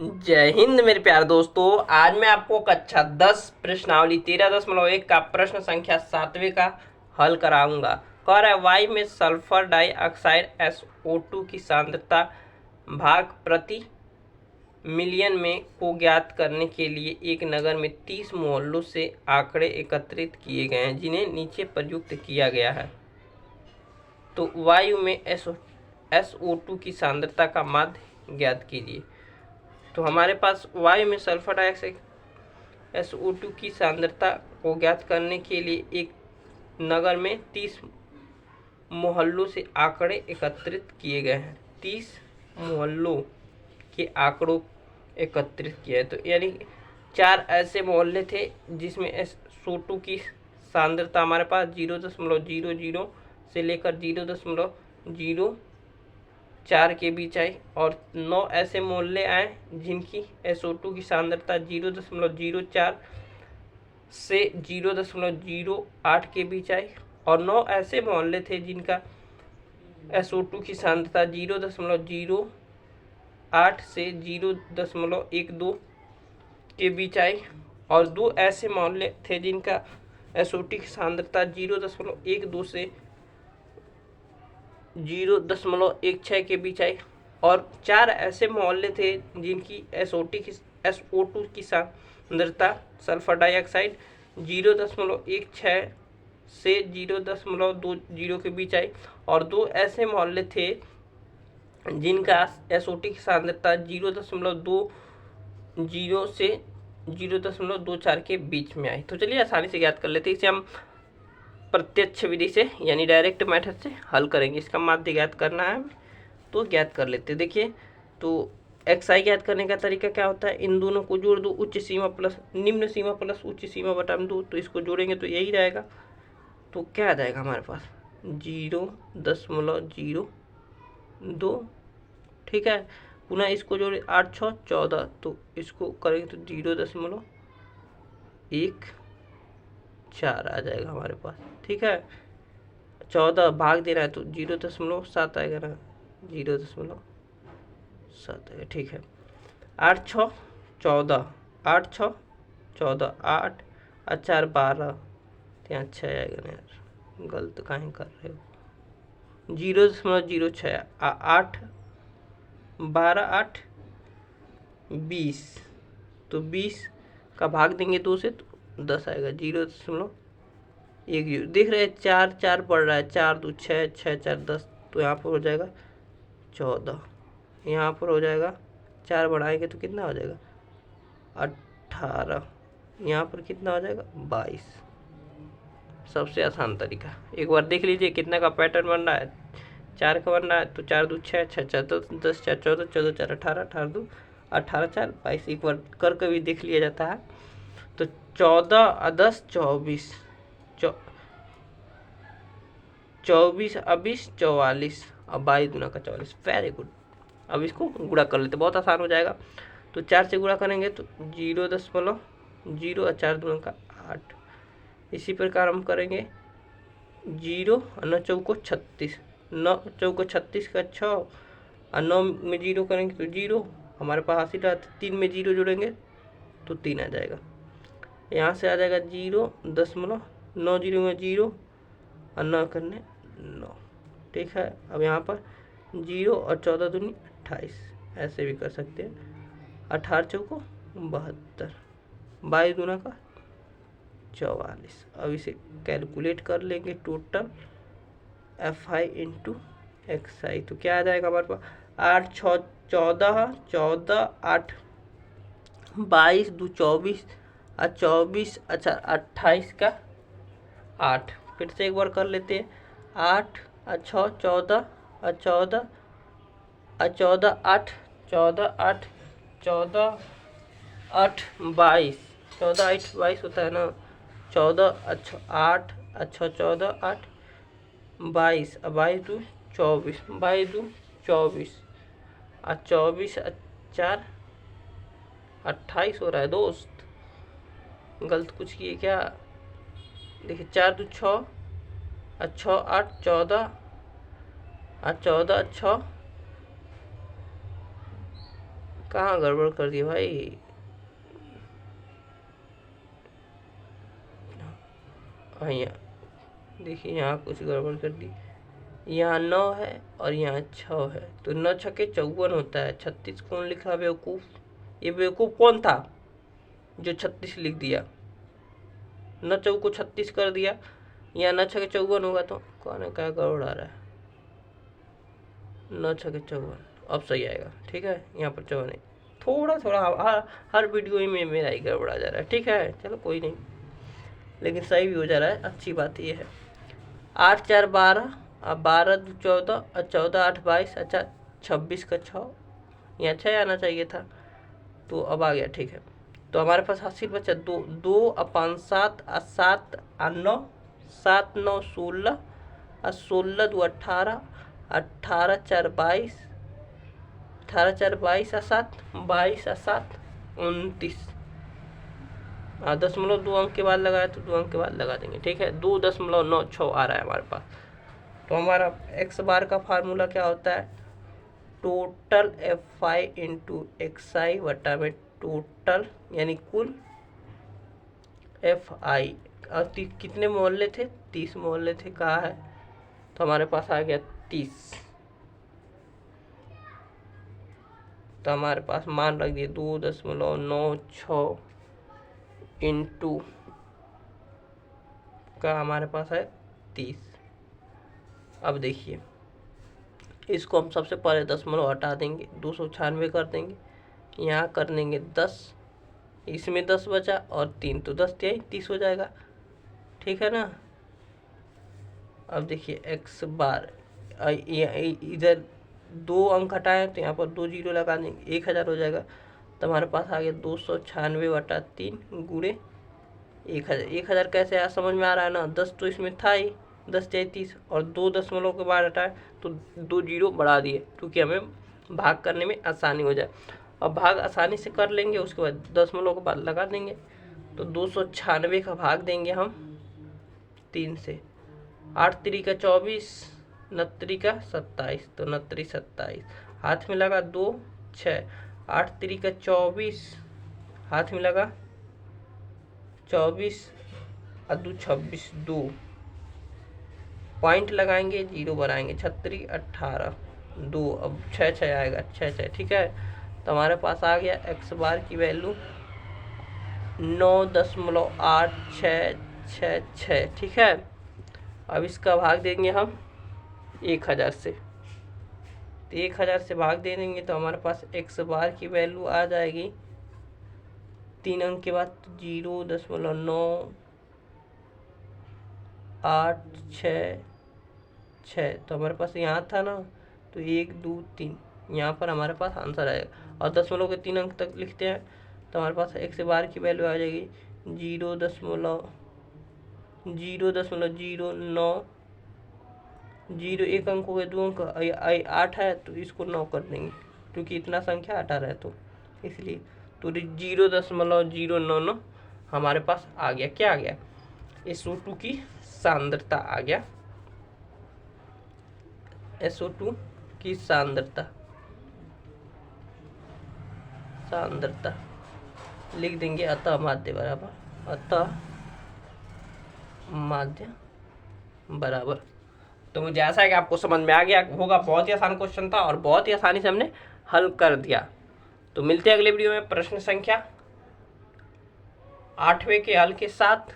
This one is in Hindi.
जय हिंद मेरे प्यारे दोस्तों। आज मैं आपको कक्षा 10 प्रश्नावली 13.1 का प्रश्न संख्या 7वें का हल कराऊंगा। कह रहा है वायु में सल्फर डाइऑक्साइड SO2 की सांद्रता भाग प्रति मिलियन में को ज्ञात करने के लिए एक नगर में 30 मोहल्लों से आंकड़े एकत्रित किए गए हैं जिन्हें नीचे प्रयुक्त किया गया है। तो वायु में SO2 की सांद्रता का माध्य ज्ञात कीजिए। तो हमारे पास वायु में सल्फर डाइऑक्साइड SO2 की सांद्रता को ज्ञात करने के लिए एक नगर में 30 मोहल्लों से आंकड़े एकत्रित किए गए हैं। 30 मोहल्लों के आंकड़ों एकत्रित किए हैं। तो यानी 4 ऐसे मोहल्ले थे जिसमें SO2 की सांद्रता हमारे पास 0.00 से लेकर 0.04 के बीच आई, और 9 ऐसे मोहल्ले आए जिनकी SO2 की सांद्रता 0.04 से 0.08 के बीच आई, और 9 ऐसे मोहल्ले थे जिनका SO2 की सांद्रता 0.08 से 0.12 के बीच आई, और 2 ऐसे मोहल्ले थे जिनका SO2 की सांद्रता 0.12 से 0.16 के बीच आई, और 4 ऐसे मोहल्ले थे जिनकी SO2 की सांद्रता सल्फर डाइऑक्साइड 0.16 से 0.20 के बीच आई, और 2 ऐसे मोहल्ले थे जिनका SO2 की सांद्रता 0.20 से 0.24 के बीच में आई। तो चलिए आसानी से ज्ञात कर लेते हैं। इसे हम प्रत्यक्ष विधि से यानी डायरेक्ट मेथड से हल करेंगे। इसका माध्य ज्ञात करना है तो ज्ञात कर लेते हैं। देखिए, तो XI ज्ञात करने का तरीका क्या होता है, इन दोनों को जोड़ दो, उच्च सीमा प्लस निम्न सीमा प्लस उच्च सीमा बटा में 2, तो इसको जोड़ेंगे तो यही रहेगा। तो क्या आ जाएगा हमारे पास 0.02। ठीक है, पुनः इसको जोड़े 8 6 14, तो इसको करेंगे तो 0.14 आ जाएगा हमारे पास। ठीक है, 14 भाग देना है तो 0.7 आएगा ना, 0.7 आएगा। ठीक है, 8 6 14, 8 6 14, 8 और 4 12, तो यहाँ 6 आएगा ना यार, गलत काहे कर रहे हो। 0.06, 8 12 8 20, तो 20 का भाग देंगे 2 से तो 10 आएगा। 0.1 देख रहे हैं, 4 4 पड़ रहा है, 4 2 6 6 4 10, तो यहाँ पर हो जाएगा 14, यहाँ पर हो जाएगा 4 बढ़ाएंगे तो कितना हो जाएगा 18, यहाँ पर कितना हो जाएगा 22। सबसे आसान तरीका एक बार देख लीजिए कितना का पैटर्न बन रहा है। 4 का बन रहा है तो 4 2 6 6 4 10 4 14 14 4 18 18 2 18 4 22, एक बार करके भी देख लिया जाता है। तो 14 और 10 24, 24 और 20 44, और 22 गुना का 44। Very good. अब इसको गुणा कर लेते, बहुत आसान हो जाएगा। तो 4 से गुणा करेंगे तो 0.0 और 4 दूना का 8। इसी प्रकार हम करेंगे 0 और 9 चौको 36, 9 चौको 36 का 6, और 9 में 0 करेंगे तो 0, हमारे पास हासिल रहा, 3 में 0 जोड़ेंगे तो 3 आ जाएगा। यहाँ से आ जाएगा 0.9, 0 में 0 और 9 करने 9। ठीक है, अब यहाँ पर 0 और 14 दूनी 28, ऐसे भी कर सकते हैं। 18 चौको 72, 22 दूना का 44। अब इसे कैलकुलेट कर लेंगे, टोटल FI इंटू XI, तो क्या आ जाएगा हमारे पास 8 6 14, 14 8 22 2 24 और 24, अच्छा 28 का 8। फिर से एक बार कर लेते हैं, 8 और 6 14 और 14 और 14 8 14 8 14 8 22, 14 8 22 होता है ना, 14 अच्छा 8 अच्छा 14 8 22 और 22 2 24, 22 2 24 और 24 4 28 हो रहा है दोस्त, गलत कुछ किए क्या। देखिए 4 2 6 और 6 8 14 और 14 6 कहाँ गड़बड़ कर दी भाई? हाँ यहाँ देखिए, यहाँ कुछ गड़बड़ कर दी। यहाँ 9 है और यहाँ 6 है, तो 9 छक्के 54 होता है। 36 कौन लिखा बेवकूफ़? ये बेवकूफ़ कौन था जो 36 लिख दिया? 9 चौको को 36 कर दिया, यहाँ 9 छक्के 54 होगा, तो कौन है? क्या गड़बड़ आ रहा है? 9 छक्के 54 अब सही आएगा। ठीक है, यहाँ पर 54 नहीं, थोड़ा थोड़ा हर वीडियो में मेरा ही गड़बड़ा जा रहा है। ठीक है, चलो कोई नहीं, लेकिन सही भी हो जा रहा है, अच्छी बात ये है। 8 4 12, अब 12 2 14, और 14 8 22, अच्छा 26 का 6, यहाँ 6 आना चाहिए था, तो अब आ गया। ठीक है, तो हमारे पास हासिल बचा 2 2 और 5 7 और 7 और 9, 7 9 16 और 16 2 18, 18 4 22, 18 4 22 और 7 22 और 7 29। 0.2 अंक के बाद लगाया तो 2 अंक के बाद लगा देंगे। ठीक है, 2.96 आ रहा है हमारे पास। तो हमारा एक्स बार का फार्मूला क्या होता है? Total F I into X I वटा में टोटल, यानी कुल एफ आई। और कितने मोहल्ले थे? 30 मोहल्ले थे। कहा है? तो हमारे पास आ गया 30। तो हमारे पास मान रख दिए 2.96 इंटू का हमारे पास है 30। अब देखिए, इसको हम सबसे पहले 0.5 हटा देंगे, 296 कर देंगे, यहाँ कर देंगे 10, इसमें 10 बचा और 3, तो 10 यही 30 हो जाएगा। ठीक है ना? अब देखिए एक्स बार, इधर 2 अंक हटाएं तो यहाँ पर 2 जीरो लगा देंगे, 1000 हो जाएगा। तो हमारे पास आ गया 296 बटा 3 गुणे 1000। 1000 कैसे आया समझ में आ रहा है ना? 10 तो इसमें था ही, 10 30, और 2 दशमलव के बाद हटाए तो 2 जीरो बढ़ा दिए, क्योंकि हमें भाग करने में आसानी हो जाए। अब भाग आसानी से कर लेंगे, उसके बाद दशमलव के बाद लगा देंगे। तो 296 का भाग देंगे हम 3 से। 8 3 का 24, 29 का 27, तो 29 27 हाथ में लगा 2 6, 8 3 का 24 हाथ में लगा 24 और 2 26, 2 पॉइंट लगाएंगे, 0 बनाएंगे, 36 18 2, अब 6 6 आएगा, 6 6। ठीक है, तो हमारे पास आ गया एक्स बार की वैल्यू 9.8666। ठीक है, अब इसका भाग देंगे हम 1000 से। तो 1000 से भाग दे देंगे तो हमारे पास एक्स बार की वैल्यू आ जाएगी 3 अंक के बाद 0.98666। तो हमारे पास यहाँ था ना, तो 1 2 3 यहाँ पर हमारे पास आंसर आएगा। और दशमलव के 3 अंक तक लिखते हैं तो हमारे पास एक्स बार की वैल्यू आ जाएगी 0.09, 0 एक अंक हो गए, 2 अंक 8 है तो इसको 9 कर देंगे, क्योंकि इतना संख्या 18 है तो इसलिए। तो 0.099 हमारे पास आ गया। क्या आ गया? SO2 की सांद्रता आ गया, SO2 की सांद्रता लिख देंगे अतः माध्य बराबर, अतः माध्य बराबर। तो मुझे ऐसा है कि आपको समझ में आ गया होगा। बहुत ही आसान क्वेश्चन था और बहुत ही आसानी से हमने हल कर दिया। तो मिलते हैं अगले वीडियो में प्रश्न संख्या 8वें के हल के साथ।